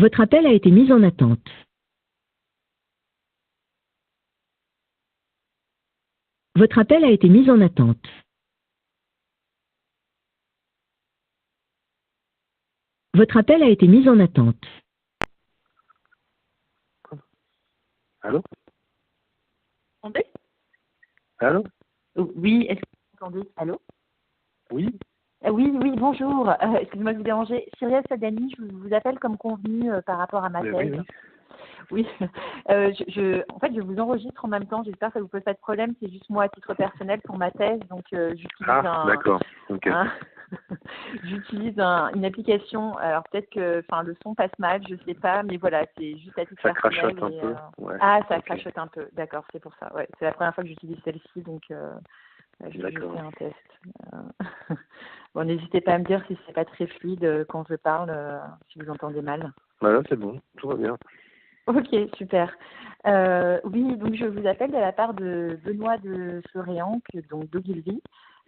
Votre appel a été mis en attente. Votre appel a été mis en attente. Votre appel a été mis en attente. Allô? Entendez? Allô? Oui, est-ce que vous m'entendez? Allô? Oui? Oui, bonjour. Excusez-moi de vous déranger. Cyrielle Sadani, je vous appelle comme convenu par rapport à ma thèse. Oui. Oui, en fait, je vous enregistre en même temps. J'espère que ça ne vous pose pas de problème. C'est juste moi à titre personnel pour ma thèse. Donc, j'utilise d'accord. Ok. j'utilise une application. Alors, peut-être que le son passe mal, je ne sais pas. Mais voilà, c'est juste à titre Ça personnel. crachote un peu. Ouais. Ah, ça Ok. crachote un peu. D'accord, c'est pour ça. Ouais, c'est la première fois que j'utilise celle-ci. Donc, je D'accord. fais un test. Bon, n'hésitez pas à me dire si c'est pas très fluide quand je parle, si vous entendez mal. Voilà, c'est bon. Tout va bien. Ok, super. Oui, donc je vous appelle de la part de Benoît de Floréan, donc d'Ogilvy,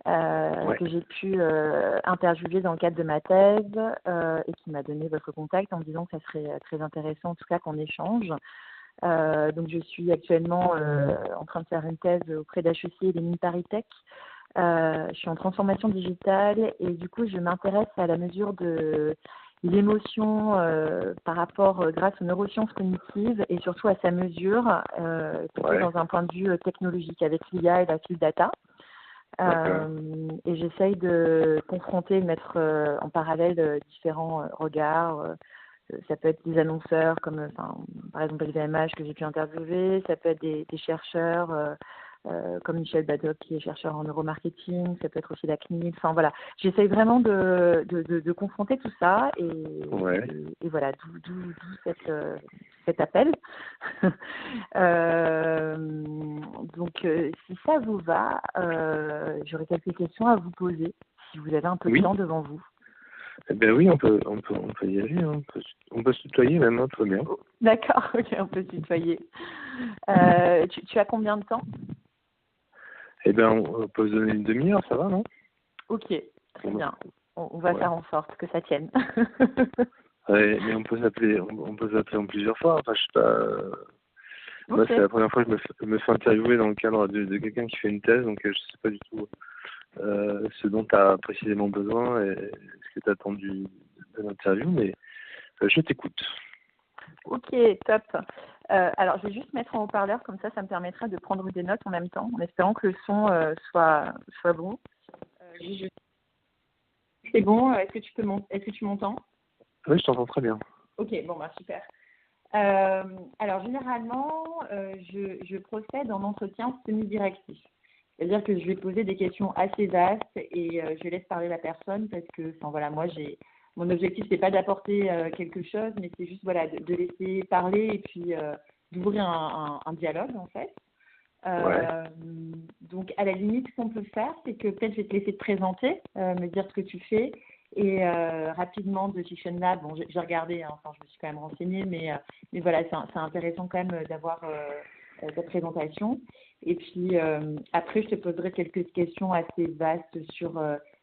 que j'ai pu interviewer dans le cadre de ma thèse et qui m'a donné votre contact en me disant que ça serait très intéressant en tout cas qu'on échange. Donc je suis actuellement en train de faire une thèse auprès d'HEC et des mines ParisTech. Je suis en transformation digitale et du coup je m'intéresse à la mesure de l'émotion par rapport grâce aux neurosciences cognitives et surtout à sa mesure plutôt dans un point de vue technologique avec l'IA et la field data. Et j'essaye de confronter, de mettre en parallèle différents regards. Ça peut être des annonceurs comme par exemple LVMH que j'ai pu interviewer, ça peut être des chercheurs comme Michel Badoc qui est chercheur en neuromarketing, ça peut être aussi la CNIL, enfin voilà. J'essaye vraiment de confronter tout ça et voilà, d'où cet appel. Donc si ça vous va, j'aurais quelques questions à vous poser, si vous avez un peu de temps devant vous. Eh bien oui, on peut y aller. Hein. On peut se tutoyer même, hein, tout va bien. D'accord, ok, on peut se tutoyer. Tu as combien de temps? Eh bien, on peut se donner une demi-heure, ça va, non? Ok, très bien. On va faire en sorte que ça tienne. Ouais, mais on peut s'appeler en plusieurs fois. Enfin, je sais pas. Moi, c'est la première fois que je me fais interviewer dans le cadre de quelqu'un qui fait une thèse, donc je sais pas du tout ce dont tu as précisément besoin et ce que tu attends de l'interview, mais je t'écoute. Ok, top. Alors, je vais juste mettre en haut-parleur, comme ça me permettra de prendre des notes en même temps, en espérant que le son soit bon. C'est bon, est-ce que tu m'entends? Oui, je t'entends très bien. Ok, bon, super. Alors, généralement, je procède en entretien semi-directif. C'est-à-dire que je vais poser des questions assez vastes et je laisse parler la personne parce que, moi, mon objectif, c'est pas d'apporter quelque chose, mais c'est juste, de laisser parler et puis d'ouvrir un dialogue, en fait. Donc, à la limite, ce qu'on peut faire, c'est que peut-être je vais te laisser te présenter, me dire ce que tu fais. Et rapidement, de Fiction Lab, bon, j'ai regardé, hein, je me suis quand même renseignée, mais voilà, c'est intéressant quand même d'avoir ta présentation. Et puis, après, je te poserai quelques questions assez vastes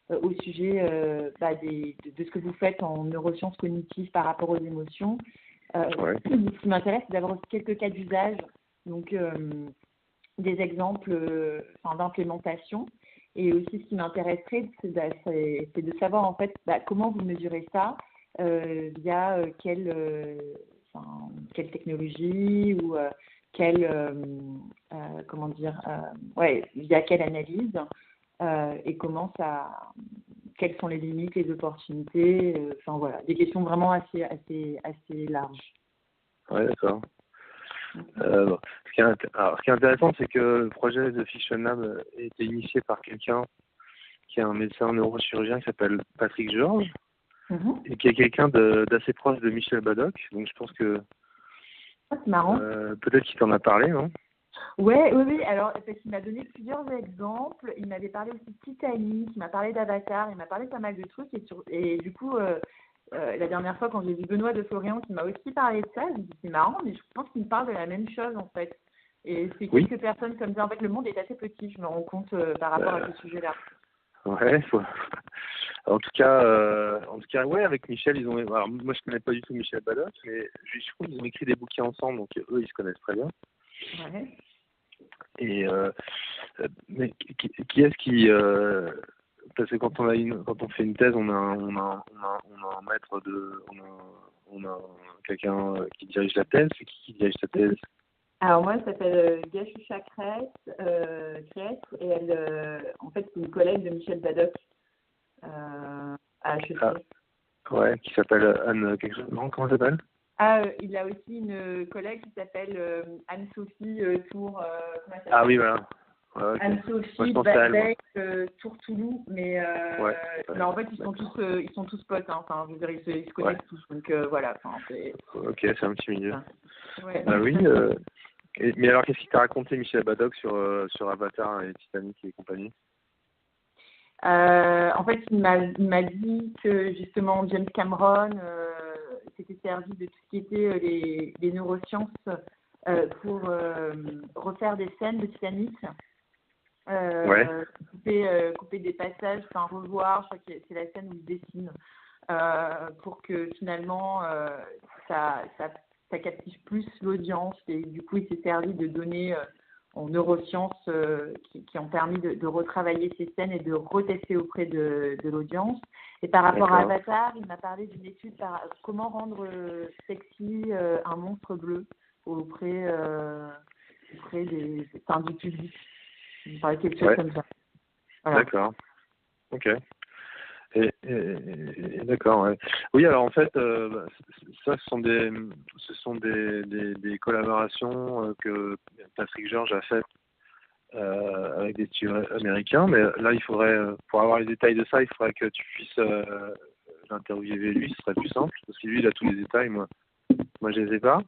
au sujet de ce que vous faites en neurosciences cognitives par rapport aux émotions. Ce qui m'intéresse, c'est d'avoir aussi quelques cas d'usage, donc des exemples d'implémentation. Et aussi, ce qui m'intéresserait, c'est de savoir en fait comment vous mesurez ça via quelle technologie ou via quelle analyse et quelles sont les limites, les opportunités, des questions vraiment assez larges. Ouais, d'accord. Ce qui est intéressant, c'est que le projet de Fiction Lab a été initié par quelqu'un qui est un médecin neurochirurgien qui s'appelle Patrick Georges et qui est quelqu'un d'assez proche de Michel Badoc. Donc je pense que c'est marrant. Peut-être qu'il t'en a parlé, non? Oui. Alors, parce qu'il m'a donné plusieurs exemples. Il m'avait parlé aussi de Titanic, il m'a parlé d'Avatar, il m'a parlé pas mal de trucs. Et du coup, la dernière fois, quand j'ai vu Benoît de Florian qui m'a aussi parlé de ça, je me dis c'est marrant, mais je pense qu'il me parle de la même chose en fait. Et c'est quelques personnes comme ça. En fait, le monde est assez petit, je me rends compte par rapport à ce sujet-là. Ouais, En tout cas, ouais, avec Michel, ils ont. Alors, moi, je connais pas du tout Michel Badoc, mais je crois qu'ils ont écrit des bouquins ensemble, donc eux, ils se connaissent très bien. Ouais. Et mais qui est-ce qui parce que quand on fait une thèse, on a un maître on a quelqu'un qui dirige la thèse. C'est qui dirige la thèse? Alors moi, elle s'appelle Gashusha Kress et elle, en fait, c'est une collègue de Michel Badoc à HEC. Ah, ouais, qui s'appelle Anne quelque chose. Non, comment elle s'appelle? Il a aussi une collègue qui s'appelle Anne-Sophie Tour. Comment elle s'appelle? Ah oui, voilà. Ouais, okay. Anne-Sophie Tour-Toulou, mais en fait ils sont tous potes, hein. Enfin, je veux dire, ils se connaissent tous, donc voilà. Enfin, ok, c'est un petit milieu. Ouais. Ah oui. Mais alors, qu'est-ce qu'il t'a raconté Michel Badoc sur Avatar et Titanic et compagnie? En fait, il m'a dit que justement James Cameron s'était servi de tout ce qui était les neurosciences pour refaire des scènes de Titanic. Couper des passages, enfin revoir, je crois que c'est la scène où il dessine, pour que finalement ça captive plus l'audience, et du coup il s'est servi de données en neurosciences qui ont permis de retravailler ces scènes et de retester auprès de l'audience. Et par rapport à Avatar, il m'a parlé d'une étude par comment rendre sexy un monstre bleu auprès du public. Il me parlait quelque chose comme ça. Voilà. D'accord. Ok. Et d'accord, ouais. Oui, alors en fait, ça, ce sont des collaborations que Patrick George a faites avec des studios américains, mais là, il faudrait, pour avoir les détails de ça, il faudrait que tu puisses l'interviewer lui, ce serait plus simple, parce que lui, il a tous les détails, moi je les ai pas.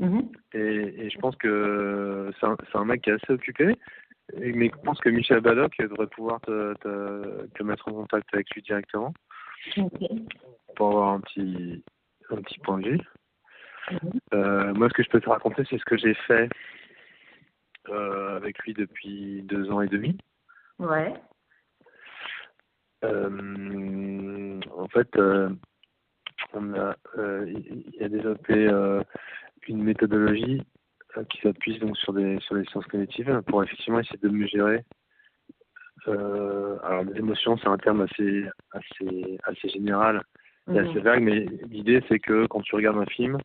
Mm-hmm. Et je pense que c'est un mec qui est assez occupé. Mais je pense que Michel Badoc devrait pouvoir te mettre en contact avec lui directement. Okay. Pour avoir un petit point de vue. Moi, ce que je peux te raconter, c'est ce que j'ai fait avec lui depuis 2 ans et demi. Ouais. En fait, il a développé une méthodologie qui s'appuie donc sur les sciences cognitives pour effectivement essayer de mesurer. Alors les émotions, c'est un terme assez général et assez vague, mais l'idée c'est que quand tu regardes un film,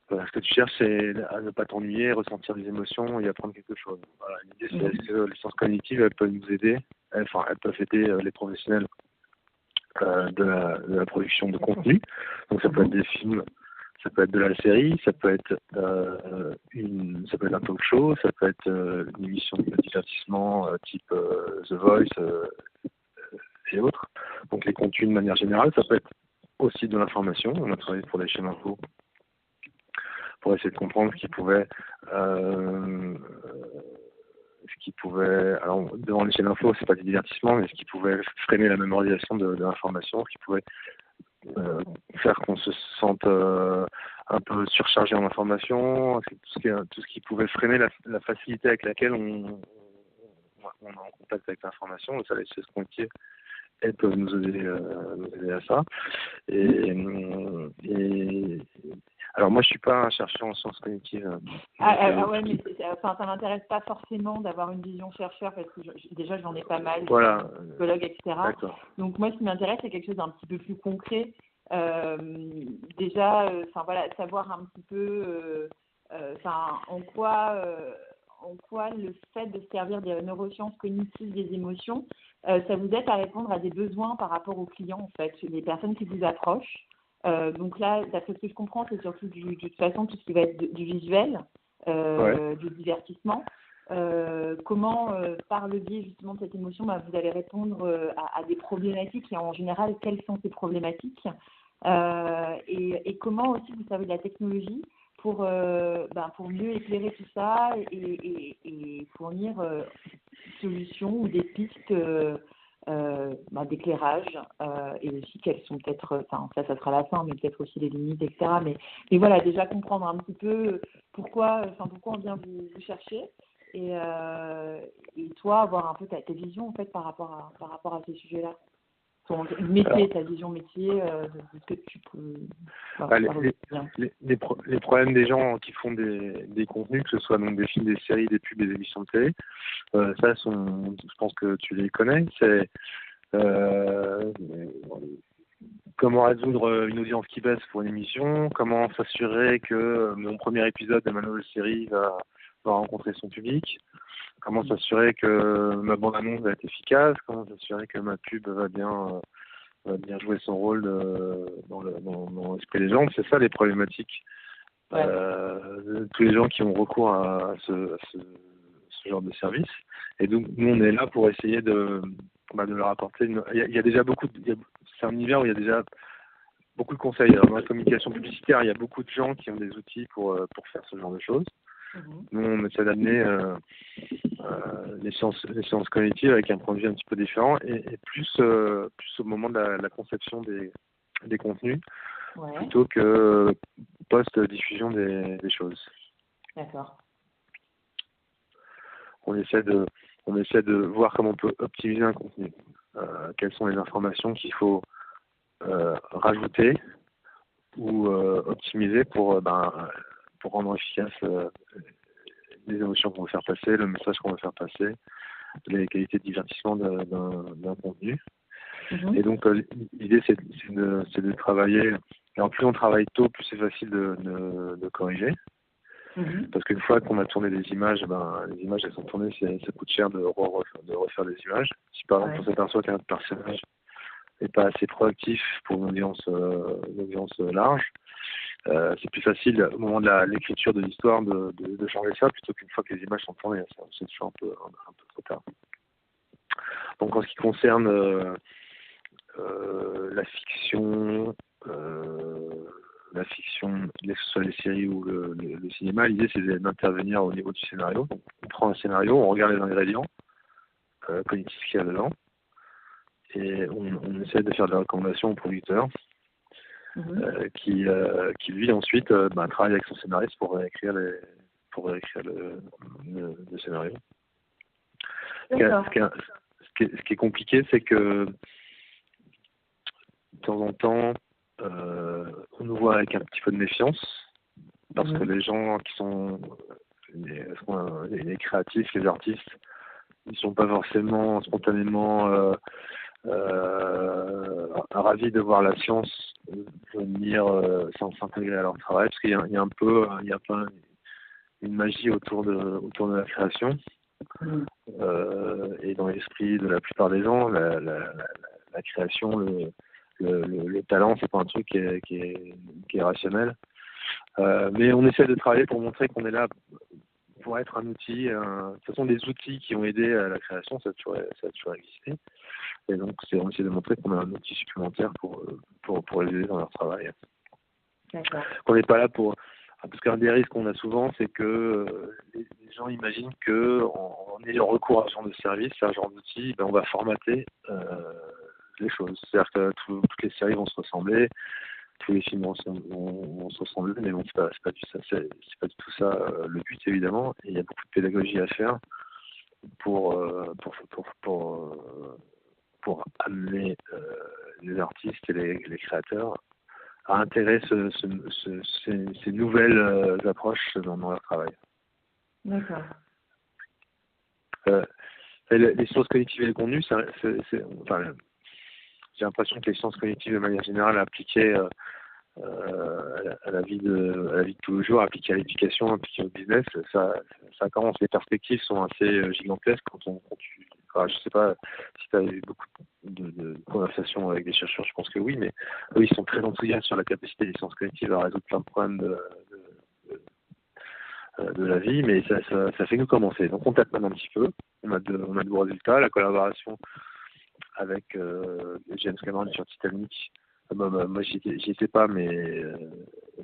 ce que tu cherches c'est à ne pas t'ennuyer, ressentir des émotions et apprendre quelque chose. Voilà, l'idée c'est que les sciences cognitives elles peuvent nous aider, elles peuvent aider les professionnels de la production de contenu. Donc ça peut être des films, ça peut être de la série, ça peut être un talk show, ça peut être une émission de divertissement type The Voice et autres. Donc les contenus de manière générale, ça peut être aussi de l'information. On a travaillé pour les chaînes info pour essayer de comprendre ce qui pouvait alors devant les chaînes info, c'est pas du divertissement, mais ce qui pouvait freiner la mémorisation de l'information, ce qui pouvait faire qu'on se sente un peu surchargé en information, tout ce qui pouvait freiner la facilité avec laquelle on est en contact avec l'information. Ça, les sciences cognitives, elles peuvent nous aider à ça. Et alors moi, je suis pas un chercheur en sciences cognitives. Ouais, mais ça m'intéresse pas forcément d'avoir une vision chercheur, parce que déjà j'en ai pas mal, voilà, psychologue, etc. D'accord. Donc moi, ce qui m'intéresse, c'est quelque chose d'un petit peu plus concret. Déjà, savoir un petit peu, en quoi le fait de servir des neurosciences cognitives des émotions, ça vous aide à répondre à des besoins par rapport aux clients, en fait, les personnes qui vous approchent. Donc là, d'après ce que je comprends, c'est surtout de toute façon tout ce qui va être du visuel, du divertissement. Comment, par le biais justement de cette émotion, vous allez répondre à des problématiques, et en général, quelles sont ces problématiques, et comment aussi vous servez de la technologie pour mieux éclairer tout ça et fournir solutions ou des pistes d'éclairage, et aussi quelles sont peut-être, ça sera la fin, mais peut-être aussi les limites, etc. Mais voilà, déjà comprendre un petit peu pourquoi on vient vous chercher, et toi avoir un peu ta vision en fait par rapport à ces sujets-là. ton métier, ta vision métier, de ce que tu peux... Les problèmes des gens qui font des contenus, que ce soit donc des films, des séries, des pubs, des émissions de télé, je pense que tu les connais, c'est comment résoudre une audience qui baisse pour une émission, comment s'assurer que mon premier épisode de ma nouvelle série va rencontrer son public, comment s'assurer que ma bande-annonce va être efficace, comment s'assurer que ma pub va bien jouer son rôle dans l'esprit des gens. C'est ça les problématiques. Ouais. De tous les gens qui ont recours à ce genre de service. Et donc, nous, on est là pour essayer de leur apporter il y a déjà c'est un univers où il y a déjà beaucoup de conseils. Alors, dans la communication publicitaire, il y a beaucoup de gens qui ont des outils pour faire ce genre de choses. Nous, on essaie d'amener les sciences cognitives avec un point de vue un petit peu différent et plus au moment de la conception des contenus, plutôt que post-diffusion des choses. D'accord. On essaie de voir comment on peut optimiser un contenu. Quelles sont les informations qu'il faut rajouter ou optimiser pour rendre efficace les émotions qu'on veut faire passer, le message qu'on veut faire passer, les qualités de divertissement d'un contenu. Et donc l'idée c'est de travailler. Et en plus on travaille tôt, plus c'est facile de corriger. Parce qu'une fois qu'on a tourné des images, les images elles sont tournées, ça coûte cher de refaire des images. Si par exemple on s'aperçoit qu'un personnage n'est pas assez proactif pour une audience large, c'est plus facile au moment de l'écriture de l'histoire de changer ça plutôt qu'une fois que les images sont tournées. C'est toujours un peu trop tard. Donc en ce qui concerne la fiction, que ce soit les séries ou le cinéma, l'idée c'est d'intervenir au niveau du scénario. Donc, on prend un scénario, on regarde les ingrédients cognitifs qu'il y a dedans et on essaie de faire des recommandations au producteur qui lui ensuite travaille avec son scénariste pour réécrire le scénario. Ce qui est compliqué, c'est que de temps en temps, on nous voit avec un petit peu de méfiance, parce que les gens qui sont les créatifs, les artistes, ils sont pas forcément spontanément ravis de voir la science venir sans s'intégrer à leur travail, parce qu'il y a un peu une magie autour de la création. Et dans l'esprit de la plupart des gens, la création, le talent, c'est pas un truc qui est rationnel. Mais on essaie de travailler pour montrer qu'on est là pour être un outil. Ce sont des outils qui ont aidé à la création, ça a toujours existé. Et donc on essaie de montrer qu'on a un outil supplémentaire pour les aider dans leur travail. D'accord. Qu'on n'est pas là pour... Parce qu'un des risques qu'on a souvent, c'est que les gens imaginent qu'en ayant recours à ce genre de service, à ce genre d'outils, on va formater les choses. C'est-à-dire que toutes les séries vont se ressembler, tous les films vont se ressembler, mais bon, c'est pas du tout ça le but, évidemment. Et il y a beaucoup de pédagogie à faire pour amener les artistes et les créateurs à intégrer ces nouvelles approches dans leur travail. D'accord. Les sciences cognitives et les contenus, j'ai l'impression que les sciences cognitives de manière générale appliquées à la vie de tous les jours, appliquées à l'éducation, appliquées au business, ça commence. Les perspectives sont assez gigantesques je sais pas si tu as eu beaucoup de conversations avec des chercheurs, je pense que oui, mais eux, ils sont très enthousiastes sur la capacité des sciences cognitives à résoudre plein de problèmes de la vie, mais ça fait nous commencer. Donc on tâte maintenant un petit peu, on a de beaux résultats. La collaboration avec James Cameron sur Titanic, moi j'y étais pas, mais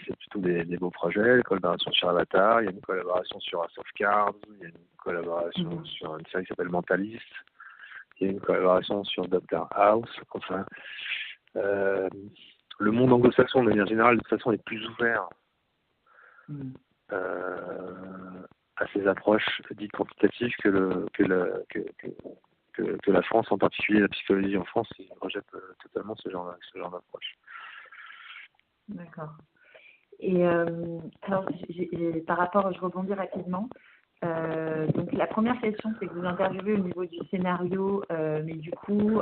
c'est plutôt des beaux projets. La collaboration sur Avatar, il y a une collaboration sur House of Cards, il y a une collaboration sur une série qui s'appelle Mentalist, il y a une collaboration sur Doctor House. Enfin, le monde anglo-saxon de manière générale de toute façon est plus ouvert à ces approches dites quantitatives que que la France, en particulier la psychologie en France, rejette totalement ce genre d'approche. D'accord. Et alors, par rapport, je rebondis rapidement. Donc la première question, c'est que vous interviewez au niveau du scénario, mais du coup,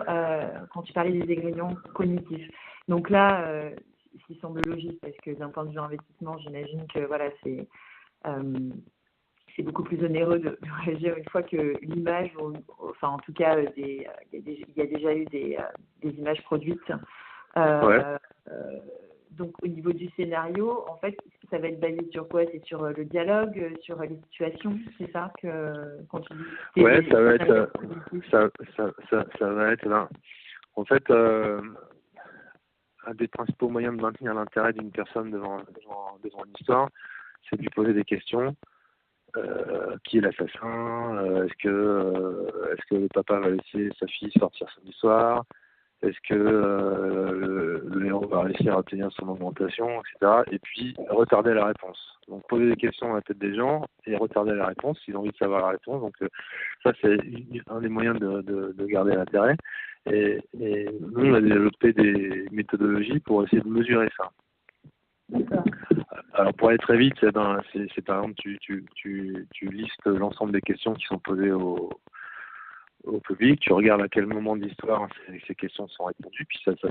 quand tu parlais des ingrédients cognitifs. Donc là, ils sont de logique, parce que d'un point de vue investissement, j'imagine que voilà, c'est beaucoup plus onéreux de réagir une fois que l'image, enfin en tout cas, il y a déjà eu des images produites. Ouais. Donc au niveau du scénario, en fait, ça va être basé sur quoi? C'est sur le dialogue, sur les situations, c'est ça que quand tu dis? Ouais, ça va être là. En fait, un des principaux moyens de maintenir l'intérêt d'une personne devant une histoire, c'est de lui poser des questions. Qui est l'assassin? Est-ce que le papa va laisser sa fille sortir samedi soir? Est-ce que le héros va réussir à obtenir son augmentation, etc. Et puis retarder la réponse. Donc poser des questions à la tête des gens et retarder la réponse s'ils ont envie de savoir la réponse. Donc ça c'est un des moyens de garder l'intérêt. Et nous on a développé des méthodologies pour essayer de mesurer ça. D'accord. Alors pour aller très vite, c'est par exemple tu listes l'ensemble des questions qui sont posées au public, tu regardes à quel moment de l'histoire ces questions sont répondues, puis ça te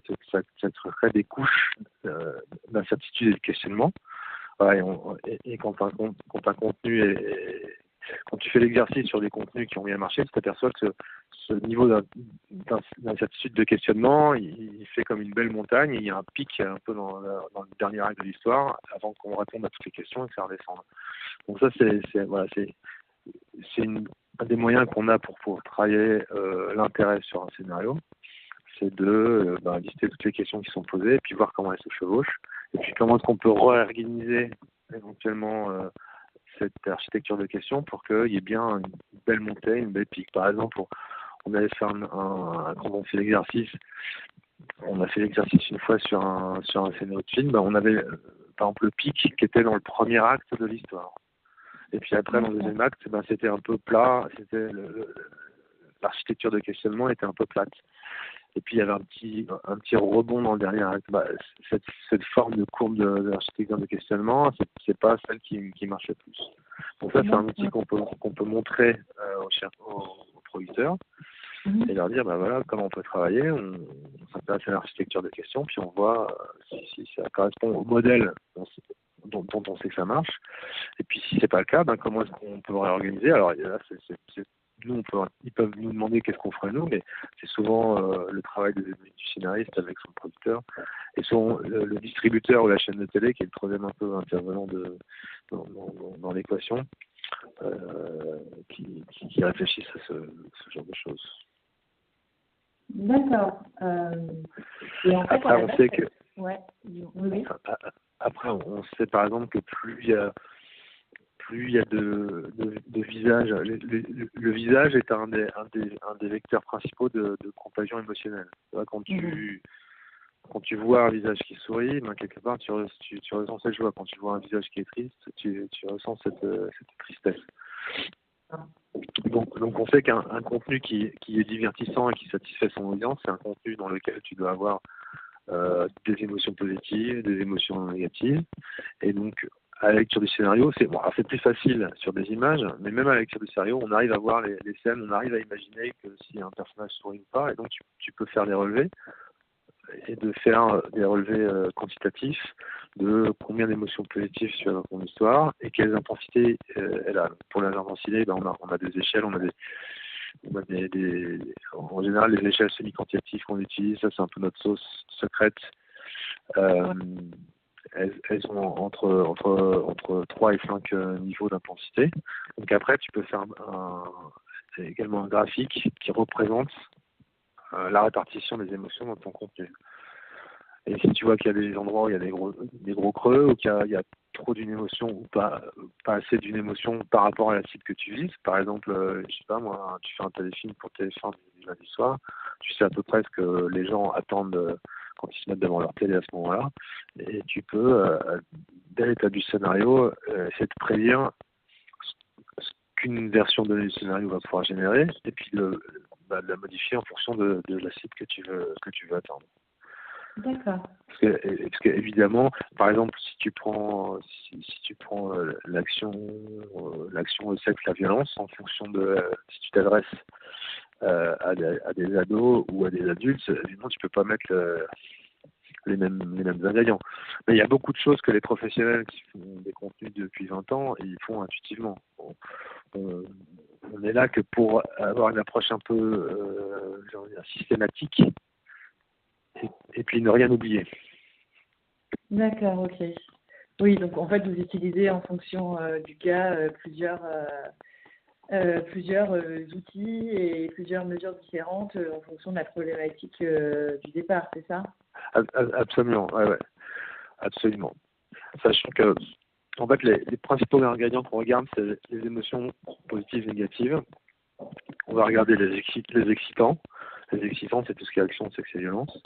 crée des couches d'incertitude et de questionnement. Voilà, et quand un contenu quand tu fais l'exercice sur des contenus qui ont bien marché, tu t'aperçois que ce niveau d'incertitude de questionnement, il fait comme une belle montagne, et il y a un pic un peu dans le dernier acte de l'histoire, avant qu'on réponde à toutes les questions et que ça redescende. Donc ça, c'est un des moyens qu'on a pour travailler l'intérêt sur un scénario, c'est de lister toutes les questions qui sont posées et puis voir comment elles se chevauchent, et puis comment est-ce qu'on peut réorganiser éventuellement cette architecture de questions pour qu'il y ait bien une belle montée, une belle pique. Par exemple, on avait fait quand on fait l'exercice, on a fait l'exercice une fois sur un scénario de film, on avait par exemple le pic qui était dans le premier acte de l'histoire. Et puis après, dans le deuxième acte, c'était un peu plat, l'architecture de questionnement était un peu plate. Et puis il y avait un petit rebond dans le dernier acte. Cette forme de courbe de l'architecture de questionnement, c'est pas celle qui marche le plus. Donc ça, c'est un outil qu'on peut montrer aux producteurs et leur dire, voilà, comment on peut travailler. On s'intéresse à l'architecture de questions, puis on voit si ça correspond au modèle dont on sait que ça marche. Et puis si c'est pas le cas, comment est-ce qu'on peut réorganiser? Alors là, nous, ils peuvent nous demander qu'est-ce qu'on ferait nous, mais c'est souvent le travail du scénariste avec son producteur et le distributeur ou la chaîne de télé qui est le troisième un peu intervenant dans l'équation, qui réfléchissent à ce genre de choses. D'accord. Et en fait, après, on sait que. Ouais. Oui. Après, on sait par exemple que plus il y a de visages, le visage est un des vecteurs principaux de contagion émotionnelle. Quand tu vois un visage qui sourit, quelque part tu ressens cette joie. Quand tu vois un visage qui est triste, tu ressens cette tristesse. Donc on sait qu'un contenu qui est divertissant et qui satisfait son audience, c'est un contenu dans lequel tu dois avoir des émotions positives, des émotions négatives. Et donc à la lecture du scénario, c'est plus facile sur des images, mais même à la lecture du scénario, on arrive à voir les scènes, on arrive à imaginer que si un personnage sourit ou pas, et donc tu peux faire des relevés, et de faire des relevés quantitatifs de combien d'émotions positives tu as dans ton histoire, et quelles intensités elle a. Pour les intensités, on a des échelles, en général, les échelles semi-quantitatives qu'on utilise, ça c'est un peu notre sauce secrète. Elles ont entre 3 et 5 niveaux d'intensité. Donc après, tu peux faire également un graphique qui représente la répartition des émotions dans ton contenu. Et si tu vois qu'il y a des endroits où il y a des gros creux, ou qu'il y a trop d'une émotion ou pas assez d'une émotion par rapport à la cible que tu vises, par exemple, je sais pas moi, tu fais un téléfilm pour TF1 du lundi soir, tu sais à peu près ce que les gens attendent quand ils se mettent devant leur télé à ce moment-là, et tu peux, dès l'état du scénario, essayer de prédire ce qu'une version donnée du scénario va pouvoir générer, et puis de la modifier en fonction de la cible que tu veux atteindre. D'accord. Parce que évidemment, par exemple, si tu prends l'action le sexe, la violence, en fonction de si tu t'adresses à des ados ou à des adultes, évidemment tu peux pas mettre les mêmes ingrédients. Mais il y a beaucoup de choses que les professionnels qui font des contenus depuis 20 ans, ils font intuitivement. On est là que pour avoir une approche un peu systématique et puis ne rien oublier. D'accord, ok. Oui, donc en fait, vous utilisez en fonction du cas plusieurs outils et plusieurs mesures différentes en fonction de la problématique du départ, c'est ça? Absolument, ouais, absolument. Sachant que, en fait, les principaux ingrédients qu'on regarde, c'est les émotions positives et négatives. On va regarder les excitants. Les excitants, c'est tout ce qui est action, sexe et violence.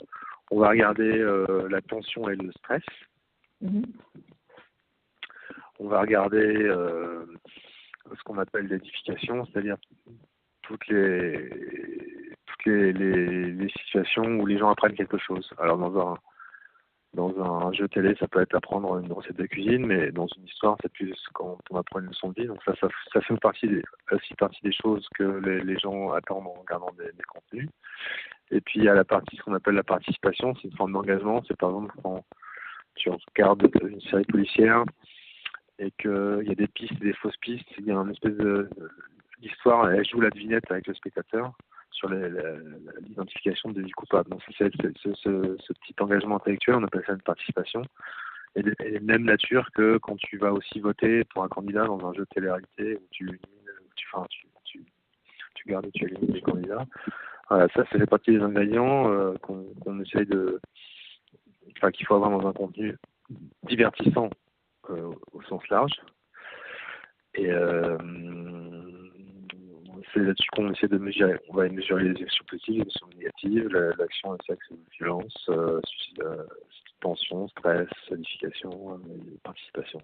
On va regarder la tension et le stress. Mm-hmm. On va regarder ce qu'on appelle l'édification, c'est-à-dire toutes les situations où les gens apprennent quelque chose. Alors dans un jeu télé, ça peut être apprendre une recette de cuisine, mais dans une histoire, c'est plus quand on apprend une leçon de vie. Donc ça fait aussi partie des choses que les gens attendent en regardant des contenus. Et puis il y a ce qu'on appelle la participation, c'est une forme d'engagement. C'est par exemple quand tu regardes une série policière et qu'il y a des pistes, des fausses pistes, il y a une espèce d'histoire, elle joue la devinette avec le spectateur sur l'identification des coupables. Donc c'est ce petit engagement intellectuel, on appelle ça une participation, et de même nature que quand tu vas aussi voter pour un candidat dans un jeu de télé-réalité où tu gardes et tu élimines des candidats. Voilà, ça fait partie des ingrédients qu'on essaye qu'il faut avoir dans un contenu divertissant au sens large. Et c'est là-dessus qu'on essaie de mesurer. On va mesurer les actions positives, les actions négatives, l'action, le sexe, la violence, tension, stress, sadification, participation.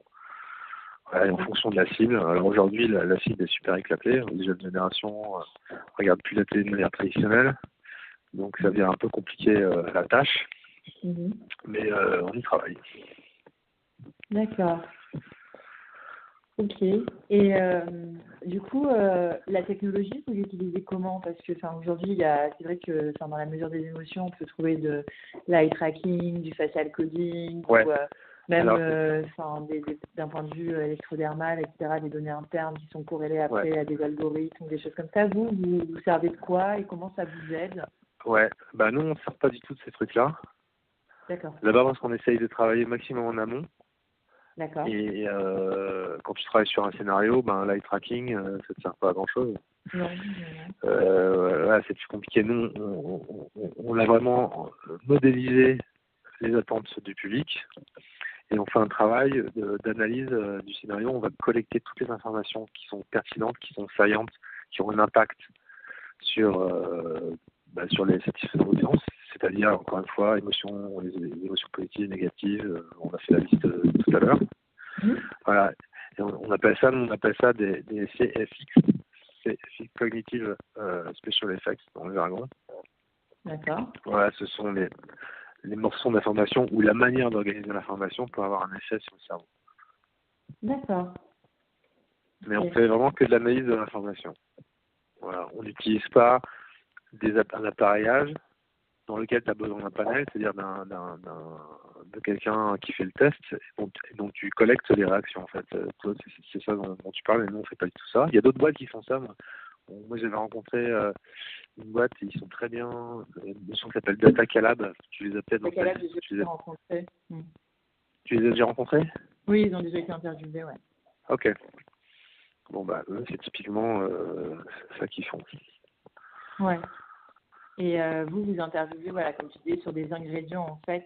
Voilà, et en fonction de la cible. Alors aujourd'hui, la cible est super éclatée. Les jeunes générations regardent plus la télé de manière traditionnelle. Donc ça devient un peu compliqué la tâche. Mm-hmm. Mais on y travaille. D'accord. Ok. Et du coup, la technologie, vous l'utilisez comment? Parce que aujourd'hui, c'est vrai que dans la mesure des émotions, on peut trouver de l'eye tracking, du facial coding, ouais. ou même d'un point de vue électrodermal, etc., des données internes qui sont corrélées après à des algorithmes, des choses comme ça. Vous servez de quoi et comment ça vous aide? Ouais, nous, on ne sert pas du tout de ces trucs-là. D'accord. D'abord parce qu'on essaye de travailler maximum en amont. D'accord. Et quand tu travailles sur un scénario, l'eye tracking, ça ne sert pas à grand-chose. Non. C'est plus compliqué. Nous, on a vraiment modélisé les attentes du public et on fait un travail d'analyse du scénario. On va collecter toutes les informations qui sont pertinentes, qui sont saillantes, qui ont un impact sur les satisfactions d'audience, c'est-à-dire, encore une fois, les émotions positives et négatives. On a fait la liste tout à l'heure. Voilà. Et on appelle ça des CFX, Cognitive Special Effects dans le jargon. D'accord. Voilà, ce sont les morceaux d'information ou la manière d'organiser l'information pour avoir un effet sur le cerveau. D'accord. Mais on fait vraiment que de l'analyse de l'information. Voilà, on n'utilise pas un appareillage dans lequel tu as besoin d'un panel, c'est-à-dire de quelqu'un qui fait le test, et dont tu collectes les réactions, en fait. C'est ça dont tu parles, et nous, on ne fait pas du tout ça. Il y a d'autres boîtes qui font ça. Moi j'avais rencontré une boîte, et ils sont très bien, une notion qui s'appelle Data Calab. Tu les as peut-être Data Calab, j'ai rencontrés. Tu les as déjà rencontrés? Oui, ils ont déjà été interviewés, ouais. Ok. Bon, eux, c'est typiquement ça qu'ils font. Ouais. Et vous interviewez, voilà, comme tu disais, sur des ingrédients, en fait,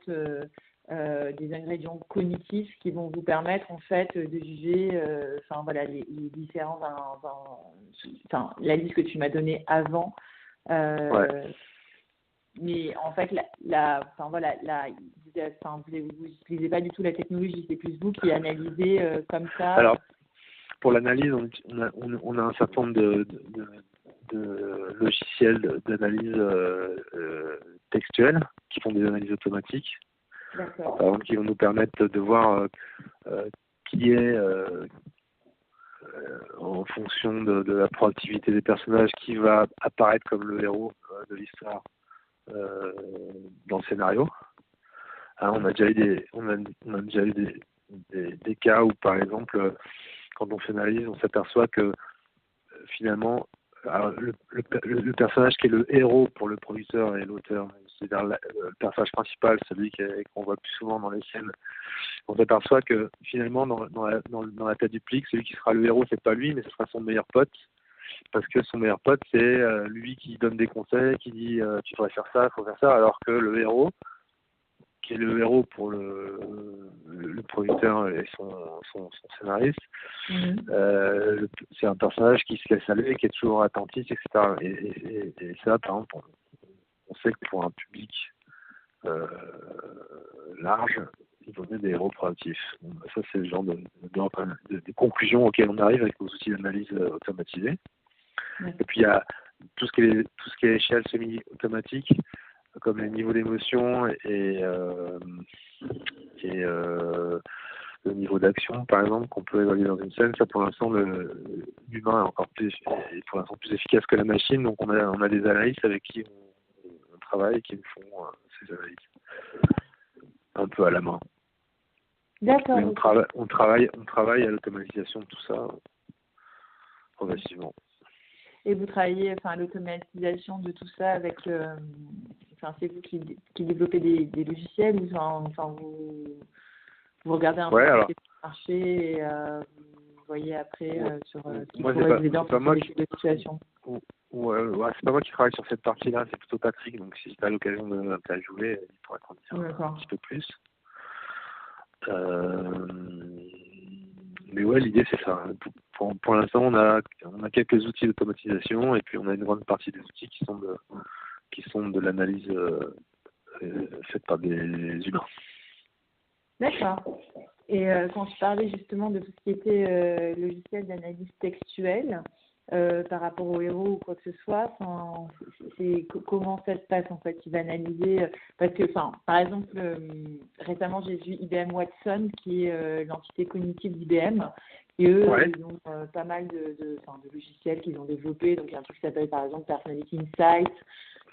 des ingrédients cognitifs qui vont vous permettre, en fait, de juger, les différents, la liste que tu m'as donnée avant. Mais en fait, vous n'utilisez pas du tout la technologie, c'est plus vous qui analysez comme ça. Alors, pour l'analyse, on a un certain nombre logiciels d'analyse textuelle qui font des analyses automatiques. D'accord. Par exemple, qui vont nous permettre de voir qui est, en fonction de la proactivité des personnages, qui va apparaître comme le héros de l'histoire dans le scénario. Hein, on a déjà eu des cas où, par exemple, quand on fait une analyse, on s'aperçoit que finalement, alors, le personnage qui est le héros pour le producteur et l'auteur, c'est-à-dire le personnage principal, celui qu'on voit plus souvent dans les scènes, on s'aperçoit que finalement, dans la tête du public, celui qui sera le héros, c'est pas lui, mais ce sera son meilleur pote, parce que son meilleur pote, c'est lui qui donne des conseils, qui dit tu devrais faire ça, il faut faire ça, alors que le héros, qui est le héros pour le producteur et son scénariste, c'est un personnage qui se laisse aller, qui est toujours attentif, etc. Et ça, par exemple, on sait que pour un public large, il vaut mieux des héros proactifs. Bon, ça, c'est le genre de conclusions auxquelles on arrive avec nos outils d'analyse automatisés. Et puis, il y a tout ce qui est échelle semi-automatique, comme les niveaux d'émotion et le niveau d'action, par exemple, qu'on peut évaluer dans une scène. Ça, pour l'instant, l'humain est encore plus efficace que la machine. Donc, on a des analystes avec qui on travaille et qui nous font ces analyses un peu à la main. D'accord. Mais on travaille à l'automatisation de tout ça progressivement. Et vous travaillez à l'automatisation de tout ça avec, c'est vous qui développez des logiciels ou vous regardez un peu ce qui est sur le marché et vous voyez après sur ce qui pourrait vous aider dans ce type de situation. Ouais, c'est pas moi qui travaille sur cette partie-là, c'est plutôt Patrick. Donc si tu as l'occasion de l'interviewer, il pourra t'en dire un petit peu plus. Mais ouais, l'idée c'est ça. Pour l'instant, on a quelques outils d'automatisation et puis on a une grande partie des outils qui sont de l'analyse faite par des humains. D'accord. Et quand je parlais justement de tout ce qui était logiciel d'analyse textuelle, par rapport au héros ou quoi que ce soit, comment ça se passe en fait? Il va analyser, parce que par exemple, récemment j'ai vu IBM Watson, qui est l'entité cognitive d'IBM, et eux ils ont pas mal de logiciels qu'ils ont développés. Donc il y a un truc qui s'appelle par exemple Personality Insight,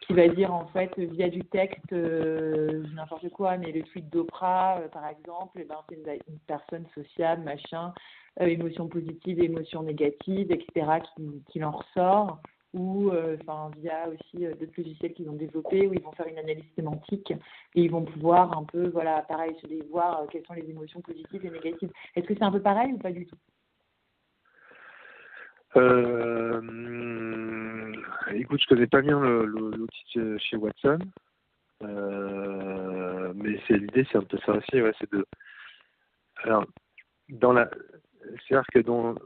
qui va dire en fait via du texte n'importe quoi, mais le tweet d'Oprah par exemple, c'est une personne sociable, machin, émotions positives, émotions négatives, etc. qui en ressort, ou via aussi d'autres logiciels qu'ils ont développés où ils vont faire une analyse sémantique et ils vont pouvoir un peu, pareil, voir quelles sont les émotions positives et négatives. Est-ce que c'est un peu pareil ou pas du tout? Écoute, je connais pas bien l'outil chez Watson, mais l'idée, c'est un peu ça aussi, c'est de. Alors, c'est-à-dire que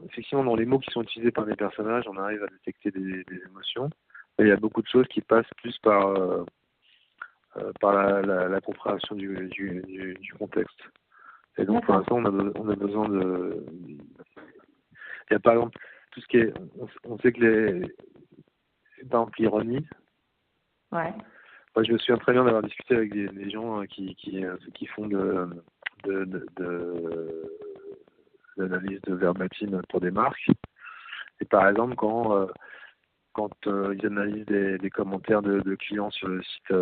effectivement, dans les mots qui sont utilisés par les personnages, on arrive à détecter des émotions. Et il y a beaucoup de choses qui passent plus par la compréhension du contexte. Et donc, pour l'instant, on a besoin de. Il y a par exemple tout ce qui est. On sait que par exemple, l'ironie. Ouais. Moi, je me souviens très bien d'avoir discuté avec des gens qui font de l'analyse de verbatim pour des marques. Et par exemple, quand ils analysent des commentaires de clients sur le site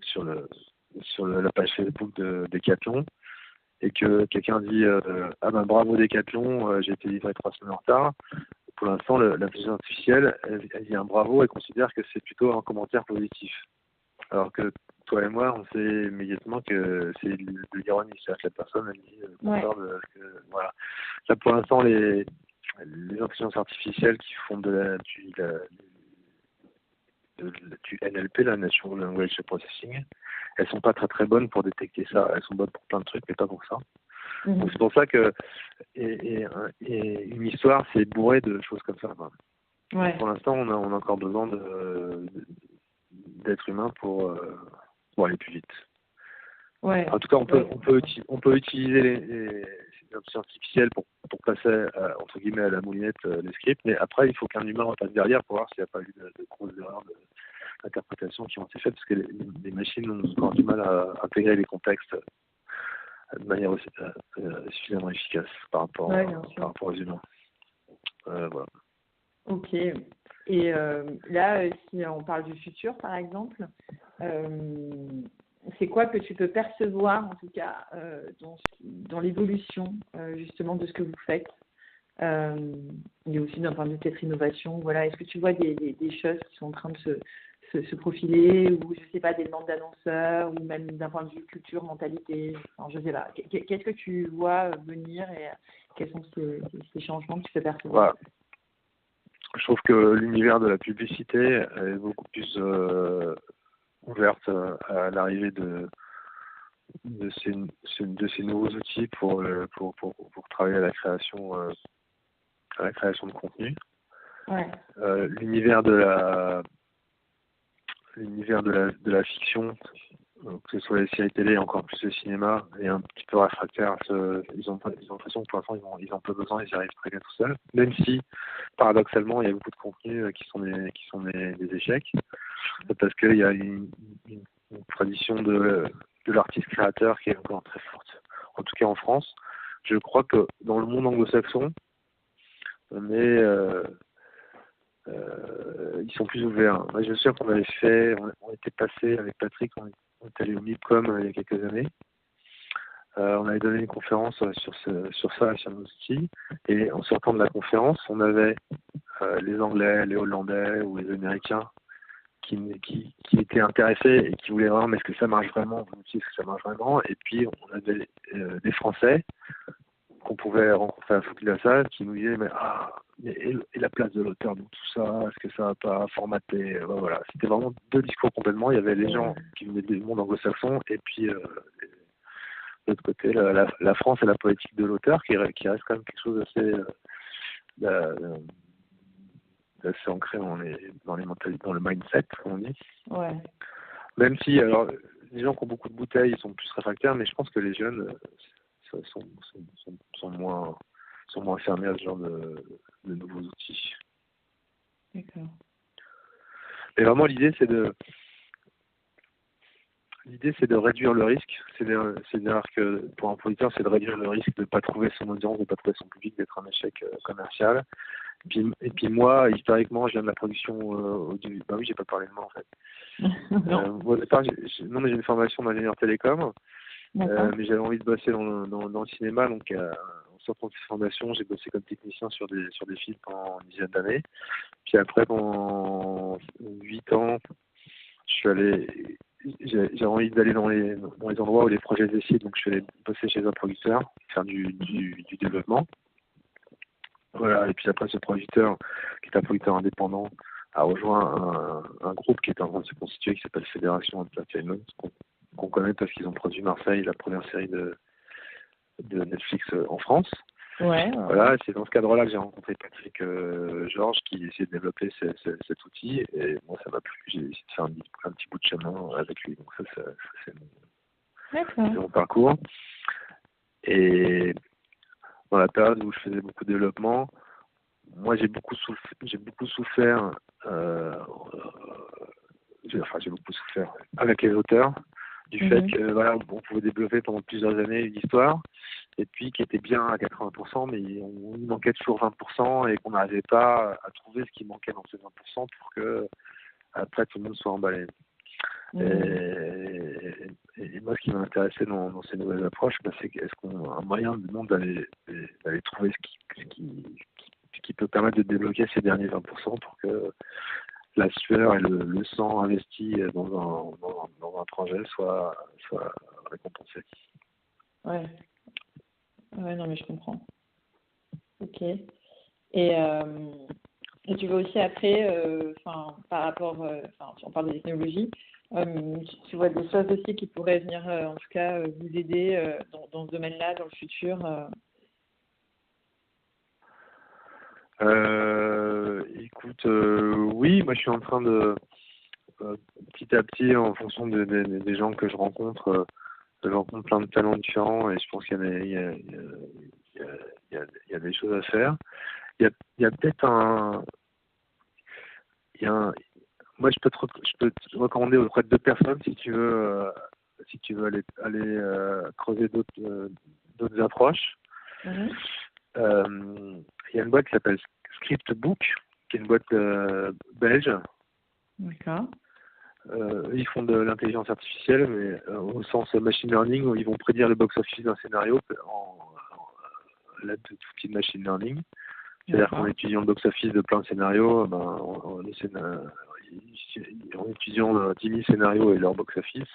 sur la page Facebook de Decathlon, et que quelqu'un dit bravo Decathlon, j'ai été livré 3 semaines en retard. Pour l'instant, l'intelligence artificielle, elle dit un bravo, elle considère que c'est plutôt un commentaire positif. Alors que toi et moi, on sait immédiatement que c'est de l'ironie. C'est-à-dire que la personne, elle dit voilà. Là, pour l'instant, les intelligences artificielles qui font du NLP, la Natural Language Processing, elles sont pas très très bonnes pour détecter ça. Elles sont bonnes pour plein de trucs, mais pas pour ça. Donc c'est pour ça que et une histoire, c'est bourré de choses comme ça. Ouais. Pour l'instant, on a encore besoin d'être humain pour aller plus vite. Ouais. En tout cas, on peut utiliser intelligence artificielle pour passer, entre guillemets, à la moulinette les scripts. Mais après, il faut qu'un humain repasse derrière pour voir s'il n'y a pas eu de grosses erreurs d'interprétation qui ont été faites, parce que les machines ont encore du mal à intégrer les contextes de manière aussi, suffisamment efficace par rapport aux humains. Voilà. Ok. Et là, si on parle du futur, par exemple, c'est quoi que tu peux percevoir, en tout cas, dans l'évolution, justement, de ce que vous faites, et aussi d'un point de vue peut-être innovation. Voilà. Est-ce que tu vois des choses qui sont en train de se profiler, ou je sais pas, des demandes d'annonceurs, ou même d'un point de vue culture, mentalité, enfin, je sais pas. Qu'est-ce que tu vois venir, et quels sont ces changements que tu peux percevoir? Voilà. Je trouve que l'univers de la publicité est beaucoup plus ouverte à l'arrivée de ces nouveaux outils pour travailler à la création de contenu. Ouais. L'univers de la fiction, que ce soit les séries télé, encore plus le cinéma, est un petit peu réfractaire. Ils ont l'impression que pour l'instant ils ont peu besoin, ils y arrivent très bien tout seuls. Même si, paradoxalement, il y a beaucoup de contenus qui sont des échecs, parce qu'il y a une tradition de l'artiste créateur qui est encore très forte. En tout cas en France, je crois que dans le monde anglo-saxon, ils sont plus ouverts. Moi, je sais qu'on on était passé avec Patrick, on est allé au MIPCOM il y a quelques années. On avait donné une conférence sur ça, sur nos outils. Et en sortant de la conférence, on avait les Anglais, les Hollandais ou les Américains qui étaient intéressés et qui voulaient voir, mais est-ce que ça marche vraiment, est-ce que ça marche vraiment. Et puis on avait des Français qu'on pouvait rencontrer à la sortie de la salle qui nous disaient et la place de l'auteur dans tout ça, est-ce que ça va pas formater, voilà. C'était vraiment deux discours complètement. Il y avait les gens qui venaient du monde anglo-saxon, et puis de l'autre côté la France et la politique de l'auteur qui reste quand même quelque chose d'assez ancré dans les mentalités, dans le mindset, comme on dit. Ouais. Même si, alors, les gens qui ont beaucoup de bouteilles sont plus réfractaires, mais je pense que les jeunes sont moins fermés à ce genre de nouveaux outils. D'accord. Mais vraiment, l'idée, c'est de réduire le risque. C'est-à-dire que pour un producteur, c'est de réduire le risque de ne pas trouver son audience, de ne pas trouver son public, d'être un échec commercial. Et puis moi, historiquement, je viens de la production audio. Bah oui, j'ai pas parlé de moi en fait. Au départ, non, mais j'ai une formation d'ingénieur télécom, mais j'avais envie de bosser dans le cinéma, donc en sortant de cette formation, j'ai bossé comme technicien sur des films pendant une dizaine d'années. Puis après, pendant 8 ans, j'ai envie d'aller dans les endroits où les projets décident, donc je suis allé bosser chez un producteur, faire du développement. Voilà, et puis après, ce producteur, qui est un producteur indépendant, a rejoint un groupe qui est en train de se constituer, qui s'appelle Fédération Entertainment, qu'on connaît parce qu'ils ont produit Marseille, la première série de Netflix en France. Ouais. Voilà, c'est dans ce cadre-là que j'ai rencontré Patrick Georges, qui essayait de développer cet outil, et moi ça m'a plu. J'ai essayé de faire un petit bout de chemin avec lui, donc ça c'est mon parcours. Et dans la période où je faisais beaucoup de développement, moi j'ai beaucoup souffert avec les auteurs du fait que voilà, on pouvait développer pendant plusieurs années une histoire, et puis qui était bien à 80%, mais il manquait toujours 20%, et qu'on n'arrivait pas à trouver ce qui manquait dans ces 20% pour que après tout le monde soit emballé. Et moi, ce qui m'a intéressé dans ces nouvelles approches, c'est est-ce qu'on a un moyen de monde d'aller trouver ce qui peut permettre de débloquer ces derniers 20% pour que la sueur et le sang investi dans un projet soit récompensé. Ouais, non, mais je comprends. Ok. Et tu vois aussi après, par rapport, on parle de technologie, tu vois des choses aussi qui pourraient venir, en tout cas, vous aider dans ce domaine-là, dans le futur. Écoute, oui, moi je suis en train de petit à petit, en fonction des gens que je rencontre plein de talents différents, et je pense qu'il y a il y a des choses à faire. Il y a peut-être moi, je peux te recommander auprès de 2 personnes si tu veux aller creuser d'autres approches. Mhm. Il y a une boîte qui s'appelle Scriptbook, qui est une boîte belge. D'accord. Ils font de l'intelligence artificielle, mais au sens machine learning, où ils vont prédire le box-office d'un scénario à l'aide d'outils de machine learning. C'est-à-dire qu'en étudiant le box-office de plein de scénarios, en étudiant 10 000 scénarios et leur box-office,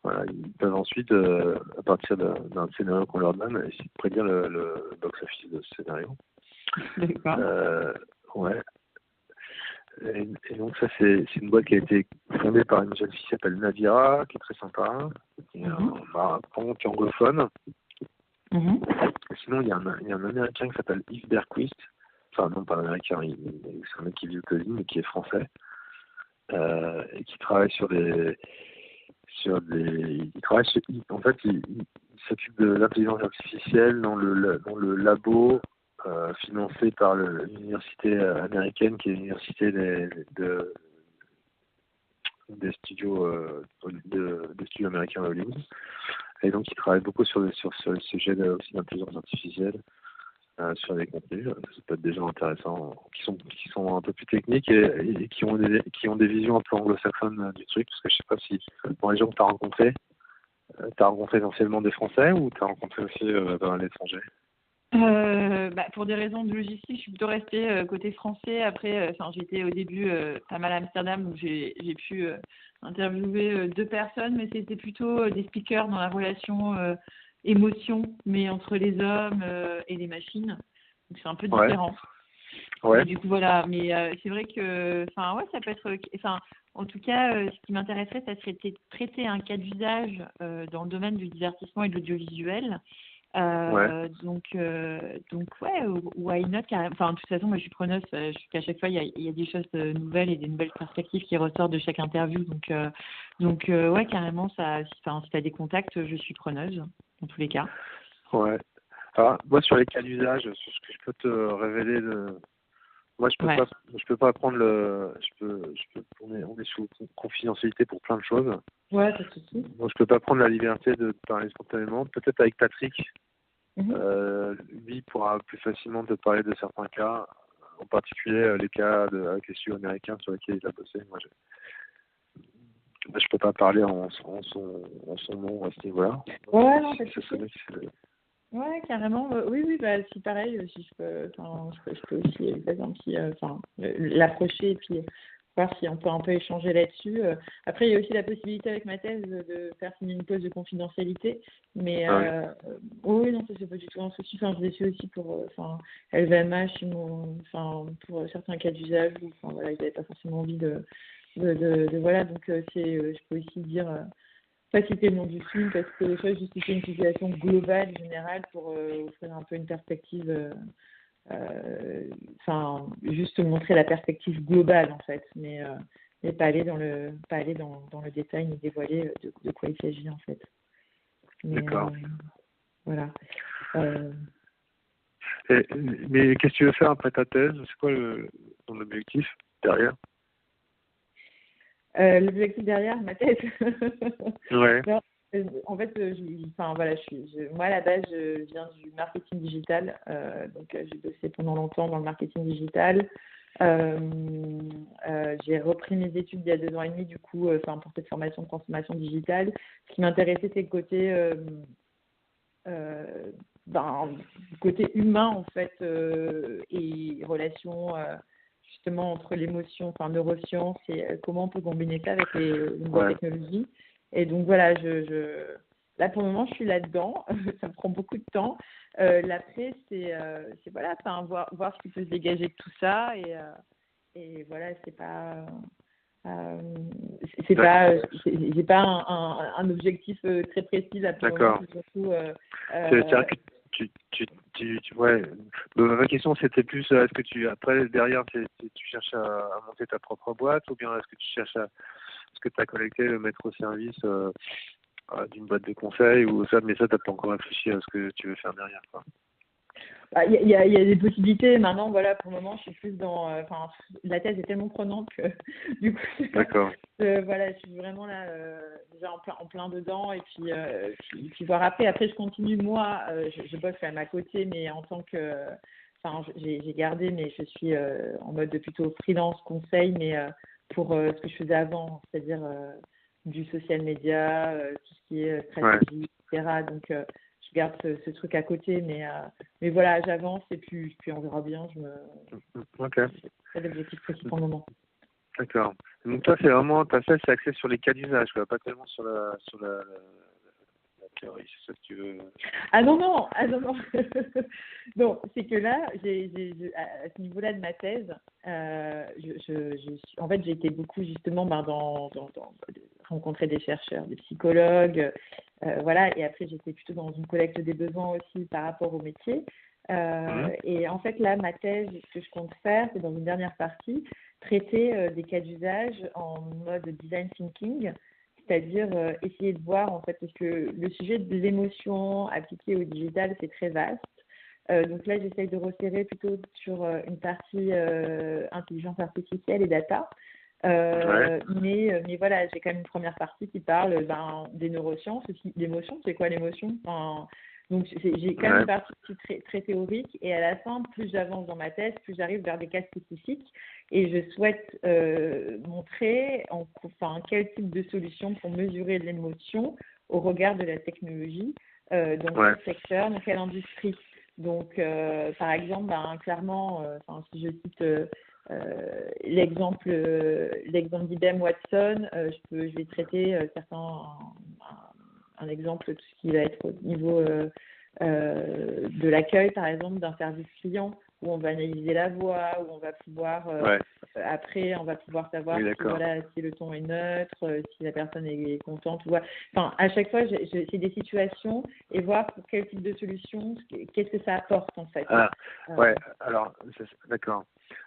voilà, ils peuvent ensuite, à partir d'un scénario qu'on leur donne, essayer de prédire le box-office de ce scénario. D'accord. Ouais. Et donc ça, c'est une boîte qui a été fondée par une jeune fille qui s'appelle Navira, qui est très sympa, qui est qui est anglophone. Sinon, il y a un Américain qui s'appelle Yves Berquist. Enfin, non, pas américain, c'est un mec qui vit aux États-Unis, mais qui est français, et qui travaille en fait, il s'occupe de l'intelligence artificielle dans le labo financé par l'université américaine, qui est l'université des studios des studios américains à Hollywood. Et donc, il travaille beaucoup sur le sujet aussi d'intelligence artificielle. Sur les contenus, ça peut être des gens intéressants qui sont un peu plus techniques et qui ont des visions un peu anglo-saxonnes du truc, parce que je sais pas si dans les gens que tu as rencontré essentiellement des Français ou tu as rencontré aussi dans l'étranger. Pour des raisons de logistique, je suis plutôt restée côté français. Après, j'étais au début pas mal à Amsterdam où j'ai pu interviewer 2 personnes, mais c'était plutôt des speakers dans la relation émotion, mais entre les hommes et les machines. Donc c'est un peu différent. Ouais. Et du coup voilà, mais c'est vrai que, ça peut être, en tout cas, ce qui m'intéresserait, ça serait de traiter un cas d'usage dans le domaine du divertissement et de l'audiovisuel. Donc ouais, why not carrément. Enfin, de toute façon, moi je suis preneuse, qu'à chaque fois il y a des choses nouvelles et des nouvelles perspectives qui ressortent de chaque interview. Donc ouais, carrément, si tu as des contacts, je suis preneuse dans tous les cas. Ouais. Alors, moi, sur les cas d'usage, sur ce que je peux te révéler, moi, je peux pas prendre on est sous confidentialité pour plein de choses. Ouais, pas de souci. Donc, je peux pas prendre la liberté de parler spontanément. Peut-être avec Patrick, lui pourra plus facilement te parler de certains cas, en particulier les cas avec les studios américains sur lesquels il a bossé. Moi, je peux pas parler en son nom à ce niveau-là. Ouais, non, pas de souci. Ouais, carrément. Oui, si pareil, si je peux aussi peut-être un petit, l'approcher et puis voir si on peut un peu échanger là-dessus. Après, il y a aussi la possibilité avec ma thèse de faire signer une clause de confidentialité, mais oui, non, ça c'est pas du tout un souci. Je l'ai fait aussi pour LVMH, pour certains cas d'usage où voilà, ils n'avaient pas forcément envie de voilà, donc je peux aussi dire. Pas citer le nom du film parce que des fois justifier une situation globale, générale, pour offrir un peu une perspective, juste montrer la perspective globale en fait, mais pas aller dans le détail ni dévoiler de quoi il s'agit en fait. D'accord. Voilà. Mais qu'est-ce que tu veux faire après ta thèse? C'est quoi ton objectif derrière? L'objectif derrière ma thèse. Ouais. Non, en fait, moi à la base, je viens du marketing digital, donc j'ai bossé pendant longtemps dans le marketing digital. J'ai repris mes études il y a 2 ans et demi, du coup, pour cette formation de transformation digitale. Ce qui m'intéressait, c'est le côté humain en fait, et relations justement entre l'émotion, neurosciences, et comment on peut combiner ça avec les nouvelles technologies. Et donc voilà, là pour le moment je suis là-dedans, ça me prend beaucoup de temps. L'après c'est voilà, voir ce qui peut se dégager de tout ça, et voilà, j'ai pas un objectif très précis là pour le moment. Surtout, c'est-à-dire que ouais. Ma question c'était plus, est-ce que après derrière tu cherches à monter ta propre boîte, ou bien est-ce que tu cherches est-ce que tu as collecté le mettre au service d'une boîte de conseil, ou ça, mais ça t'as pas encore réfléchi à ce que tu veux faire derrière, quoi. Il y a des possibilités. Maintenant, voilà, pour le moment, je suis plus dans. Enfin, la thèse est tellement prenante que du coup, D'accord. voilà, je suis vraiment là déjà en plein dedans. Et puis voir après. Après, je continue moi. Je bosse quand même à côté, mais en tant que. Enfin, j'ai gardé, mais je suis en mode plutôt freelance conseil, mais pour ce que je faisais avant, c'est-à-dire du social media, tout ce qui est stratégie, etc. Donc, je garde ce truc à côté, mais voilà, j'avance et puis on verra bien. Ok. J'ai pas d'objectif précis pour le moment. D'accord. Donc toi, c'est vraiment, ta thèse, c'est axé sur les cas d'usage, quoi, pas tellement sur la théorie, c'est ça que tu veux. Ah non. Non, c'est que là, à ce niveau-là de ma thèse, en fait, j'ai été beaucoup justement dans rencontrer des chercheurs, des psychologues, voilà, et après j'étais plutôt dans une collecte des besoins aussi par rapport au métier. Et en fait, là, ma thèse, ce que je compte faire, c'est dans une dernière partie, traiter des cas d'usage en mode design thinking, c'est-à-dire essayer de voir, en fait, parce que le sujet de l'émotion appliquée au digital, c'est très vaste. Donc là, j'essaye de resserrer plutôt sur une partie intelligence artificielle et data. Mais voilà, j'ai quand même une première partie qui parle des neurosciences aussi. L'émotion, c'est quoi l'émotion? Donc j'ai quand même une partie très, très théorique, et à la fin, plus j'avance dans ma thèse, plus j'arrive vers des cas spécifiques, et je souhaite montrer quel type de solution pour mesurer l'émotion au regard de la technologie, dans quel secteur, dans quelle industrie. Donc par exemple, clairement, si je cite l'exemple d'IBM Watson, je vais traiter un exemple, tout ce qui va être au niveau de l'accueil, par exemple, d'un service client, où on va analyser la voix, où on va pouvoir après, on va pouvoir savoir si le ton est neutre, si la personne est contente. Enfin, à chaque fois, c'est des situations, et voir pour quel type de solution, qu'est-ce que ça apporte en fait. Alors, d'accord.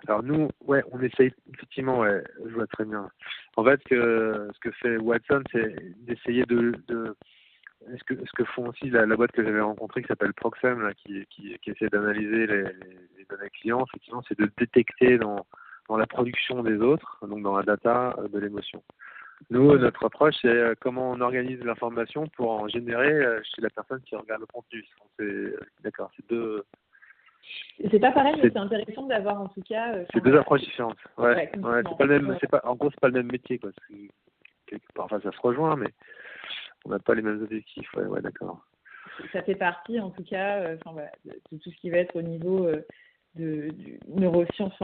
Alors nous, on essaye, effectivement, je vois très bien. En fait, ce que fait Watson, c'est d'essayer ce que font aussi la boîte que j'avais rencontrée qui s'appelle Proxem, là, qui essaie d'analyser les données clients, effectivement, c'est de détecter dans la production des autres, donc dans la data, de l'émotion. Nous, notre approche, c'est comment on organise l'information pour en générer chez la personne qui regarde le contenu. D'accord, c'est deux. C'est pas pareil, mais c'est intéressant d'avoir en tout cas. C'est deux approches différentes. C'est pas le même. En gros, c'est pas le même métier, quoi. Parfois, ça se rejoint, mais on n'a pas les mêmes objectifs. Ouais, d'accord. Ça fait partie, en tout cas, de tout ce qui va être au niveau du neurosciences,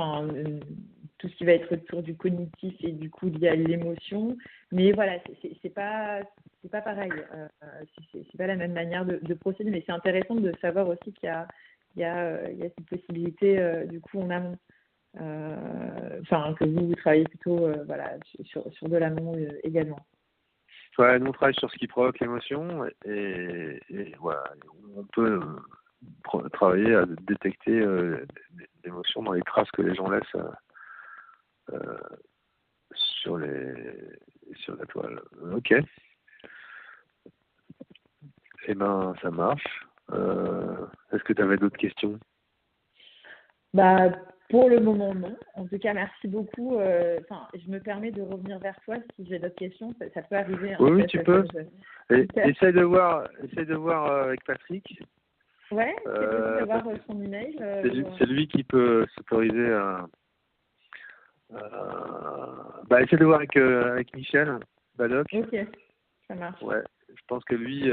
tout ce qui va être autour du cognitif et du coup lié à l'émotion. Mais voilà, c'est pas pareil. C'est pas la même manière de procéder, mais c'est intéressant de savoir aussi qu'il y a cette possibilité du coup en amont. Que vous travaillez plutôt sur de l'amont également. Nous on travaille sur ce qui provoque l'émotion, et voilà, on peut travailler à détecter l'émotion dans les traces que les gens laissent sur la toile. Ok. Eh ben, ça marche. Est-ce que tu avais d'autres questions? Pour le moment, non. En tout cas, merci beaucoup. Je me permets de revenir vers toi si j'ai d'autres questions. Ça peut arriver. Oui, tu peux. Essaye de voir avec Patrick. Ouais, c'est possible d'avoir son email. C'est lui qui peut s'autoriser à. Essaye de voir avec Michel Badoc. Ok, ça marche. Ouais, je pense que lui,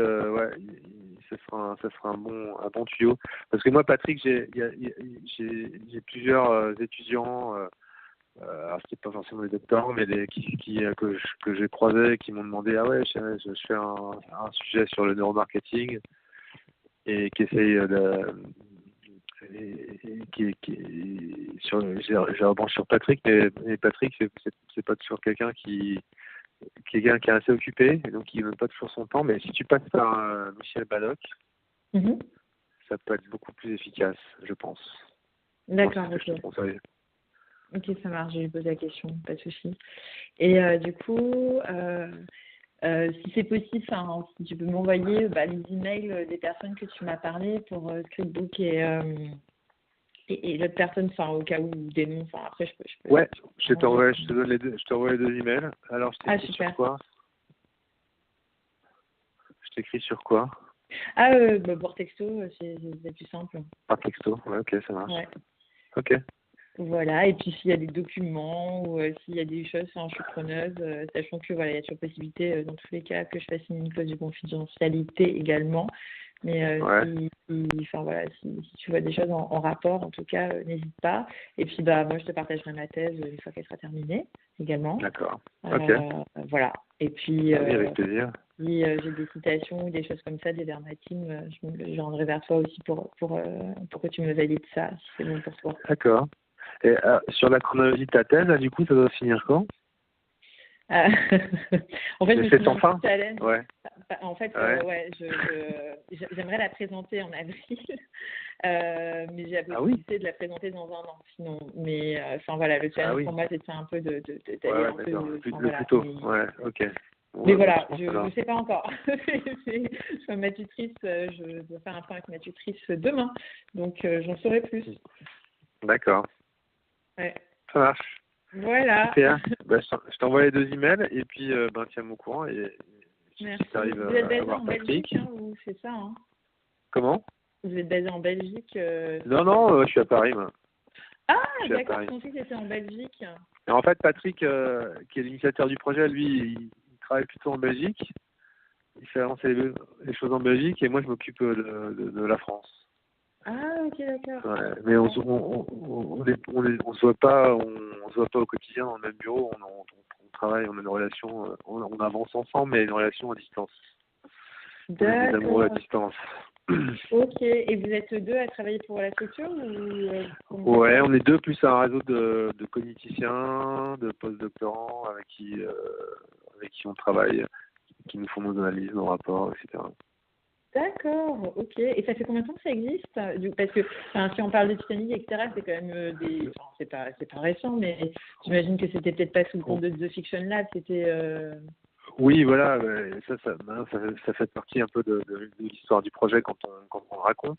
ça sera un bon tuyau. Parce que moi, Patrick, j'ai plusieurs étudiants. Alors c'était pas forcément des docteurs, mais que j'ai croisés, qui m'ont demandé je fais un sujet sur le neuromarketing, et qui essaye j'ai rebranché sur Patrick, mais Patrick c'est pas toujours quelqu'un qui est assez occupé, et donc il ne donne pas toujours son temps. Mais si tu passes par Michel Badoc, ça peut être beaucoup plus efficace, je pense. D'accord, ok, ça marche, j'ai posé la question, pas de souci. Et du coup, Si c'est possible, si tu peux m'envoyer les emails des personnes que tu m'as parlé pour Scriptbook et l'autre personne, au cas où des noms. Après, je peux. Ouais, je t'envoie les deux emails. Alors, je t'écris sur quoi? Je t'écris sur quoi? Pour texto, c'est plus simple. Par texto, ouais, ok, ça marche. Ouais. Ok. Voilà, et puis s'il y a des documents ou s'il y a des choses, je suis preneuse, sachant que il y a toujours possibilité, dans tous les cas, que je fasse une clause de confidentialité également. Mais si tu vois des choses en rapport, en tout cas, n'hésite pas. Et puis moi, je te partagerai ma thèse une fois qu'elle sera terminée également. D'accord. Ok. Voilà. Et puis, avec plaisir. Si j'ai des citations ou des choses comme ça, des verbatim, je rendrai vers toi aussi pour que tu me valides ça, si c'est bon pour toi. D'accord. Et sur la chronologie de ta thèse, du coup, ça doit finir quand? En fait, je me suis mis un fin. challenge. Ouais. En fait, j'aimerais la présenter en avril, mais j'ai la possibilité de la présenter dans un an, sinon. Mais le challenge pour moi, c'est de faire un peu d'aller un peu. Plus tôt. Ouais, ok. Mais voilà, je ne sais pas encore. Je suis ma tutrice, je dois faire un point avec ma tutrice demain, donc j'en saurai plus. D'accord. Ouais. Ça marche. Voilà. Super. Je t'envoie les deux emails et puis tiens-moi au courant et merci. si tu arrives Vous êtes basé à voir en Patrick. Belgique, ou c'est ça Comment? Vous êtes basé en Belgique Non, je suis à Paris, moi. Ah, d'accord, je pensais que c'était en Belgique. Et en fait, Patrick, qui est l'initiateur du projet, lui, il travaille plutôt en Belgique. Il fait avancer les choses en Belgique et moi, je m'occupe de la France. Ah, ok, d'accord. Ouais, mais on se voit pas, on se voit pas au quotidien dans le même bureau. On travaille, on a une relation, on avance ensemble, mais une relation à distance. D'accord. On est des amoureux à distance. Ok, et vous êtes deux à travailler pour la structure ou Ouais, on est deux plus un réseau de cogniticiens, de postdoctorants avec qui on travaille, qui nous font nos analyses, nos rapports, etc. D'accord, ok. Et ça fait combien de temps que ça existe? Parce que si on parle de Titanic, etc., c'est quand même c'est pas récent, mais j'imagine que c'était peut-être pas sous le compte de The Fiction Lab, c'était. Oui, voilà, ça fait partie un peu de l'histoire du projet quand on raconte.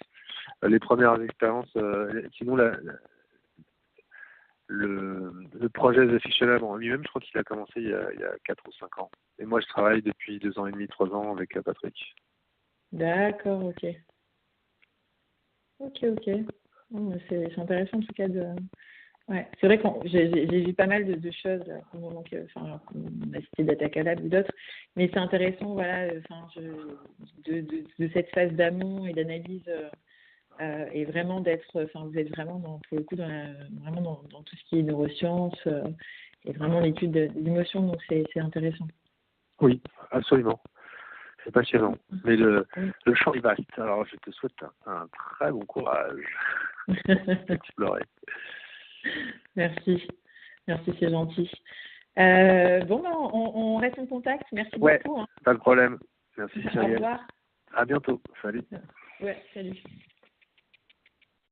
Les premières expériences, sinon le projet The Fiction Lab en lui-même, je crois qu'il a commencé il y a 4 ou 5 ans. Et moi, je travaille depuis 2 ans et demi, 3 ans avec Patrick. D'accord, ok. Ok. C'est intéressant en tout cas de. Ouais, c'est vrai que j'ai vu pas mal de choses on a cité Data Lab ou d'autres, mais c'est intéressant, voilà, de cette phase d'amont et d'analyse et vraiment vous êtes vraiment pour le coup vraiment dans tout ce qui est neurosciences et vraiment l'étude de l'émotion, donc c'est intéressant. Oui, absolument. C'est passionnant. Mais le champ est vaste. Alors, je te souhaite un très bon courage pour explorer. Merci, c'est gentil. On reste en contact. Merci beaucoup. Pas de problème. Merci, Cyril. Au revoir. À bientôt. Salut. Ouais, salut.